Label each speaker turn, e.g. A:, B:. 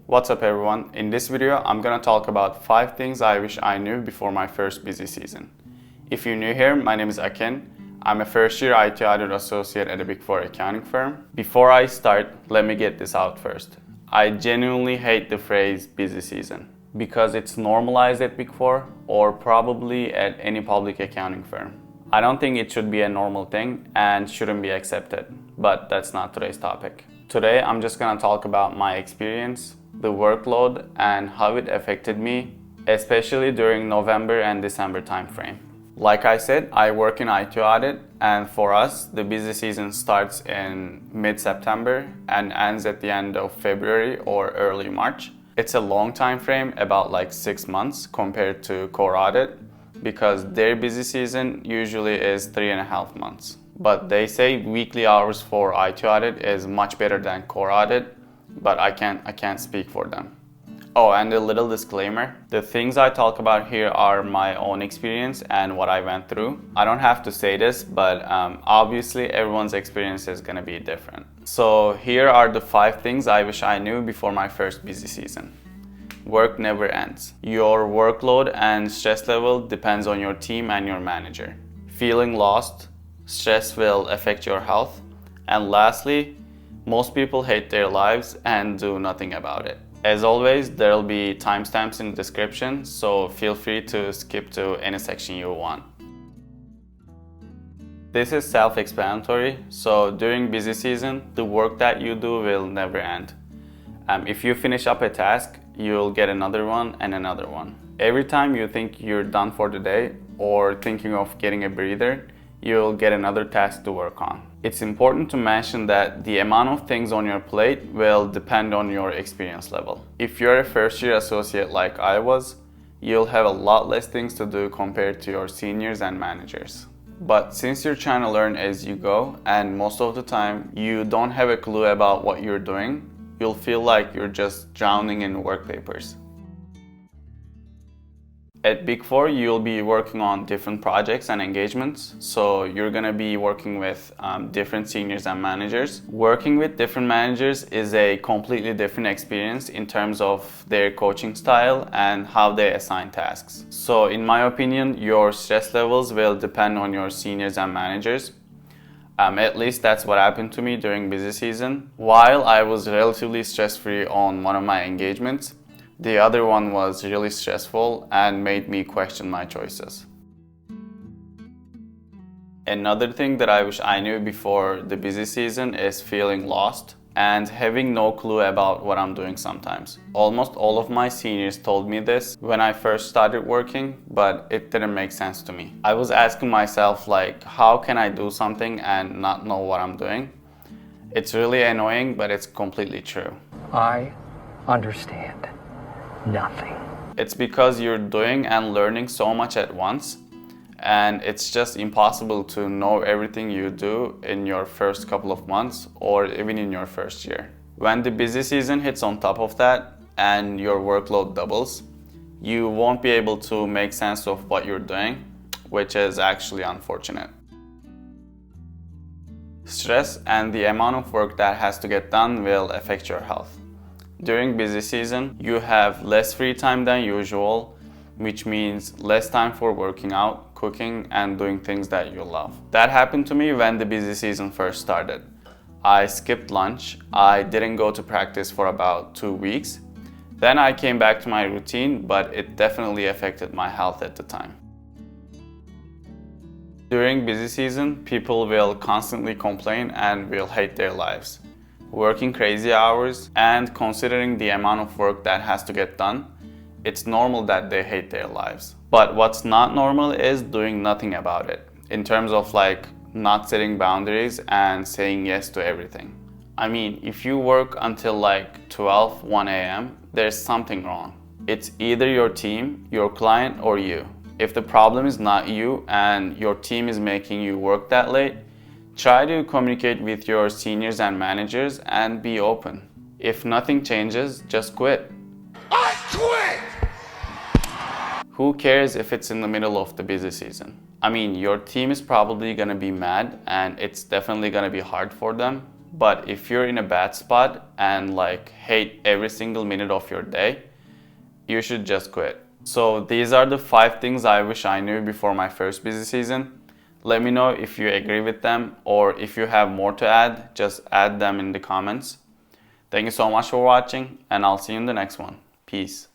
A: What's up everyone? In this video, I'm gonna talk about 5 things I wish I knew before my first busy season. If you're new here, my name is Akin. I'm a first-year IT audit associate at a Big 4 accounting firm. Before I start, let me get this out first. I genuinely hate the phrase busy season because it's normalized at Big 4 or probably at any public accounting firm. I don't think it should be a normal thing and shouldn't be accepted, but that's not today's topic. Today, I'm just gonna talk about my experience, the workload, and how it affected me, especially during November and December timeframe. Like I said, I work in IT audit, and for us, the busy season starts in mid-September and ends at the end of February or early March. It's a long time frame, about like 6 months compared to core audit, because their busy season usually is 3.5 months. But they say weekly hours for IT audit is much better than core audit, but I can't speak for them. Oh, and a little disclaimer, the things I talk about here are my own experience and what I went through. I don't have to say this, but obviously everyone's experience is gonna be different. So here are the 5 things I wish I knew before my first busy season. Work never ends. Your workload and stress level depends on your team and your manager. Feeling lost, stress will affect your health. And lastly, most people hate their lives and do nothing about it. As always, there'll be timestamps in the description, so feel free to skip to any section you want. This is self-explanatory, so during busy season, the work that you do will never end. If you finish up a task, you'll get another one and another one. Every time you think you're done for the day or thinking of getting a breather, you'll get another task to work on. It's important to mention that the amount of things on your plate will depend on your experience level. If you're a first-year associate like I was, you'll have a lot less things to do compared to your seniors and managers. But since you're trying to learn as you go, and most of the time you don't have a clue about what you're doing, you'll feel like you're just drowning in work papers. At Big 4, you'll be working on different projects and engagements, so you're gonna be working with different seniors and managers. Working with different managers is a completely different experience in terms of their coaching style and how they assign tasks. So in my opinion, your stress levels will depend on your seniors and managers. At least that's what happened to me during busy season. While I was relatively stress-free on one of my engagements, the other one was really stressful and made me question my choices. Another thing that I wish I knew before the busy season is feeling lost and having no clue about what I'm doing sometimes. Almost all of my seniors told me this when I first started working, but it didn't make sense to me. I was asking myself, like, how can I do something and not know what I'm doing? It's really annoying, but it's completely true.
B: I understand nothing.
A: It's because you're doing and learning so much at once, and it's just impossible to know everything you do in your first couple of months or even in your first year. When the busy season hits on top of that and your workload doubles, you won't be able to make sense of what you're doing, which is actually unfortunate. Stress and the amount of work that has to get done will affect your health. During busy season, you have less free time than usual, which means less time for working out, cooking, and doing things that you love. That happened to me when the busy season first started. I skipped lunch, I didn't go to practice for about 2 weeks. Then I came back to my routine, but it definitely affected my health at the time. During busy season, people will constantly complain and will hate their lives. Working crazy hours and considering the amount of work that has to get done, it's normal that they hate their lives. But what's not normal is doing nothing about it, in terms of like not setting boundaries and saying yes to everything. I mean, if you work until like 12, 1 a.m., there's something wrong. It's either your team, your client, or you. If the problem is not you and your team is making you work that late, try to communicate with your seniors and managers and be open. If nothing changes, just quit. I quit! Who cares if it's in the middle of the busy season? I mean, your team is probably gonna be mad and it's definitely gonna be hard for them, but if you're in a bad spot and like hate every single minute of your day, you should just quit. So these are the 5 things I wish I knew before my first busy season. Let me know if you agree with them, or if you have more to add, just add them in the comments. Thank you so much for watching, and I'll see you in the next one. Peace.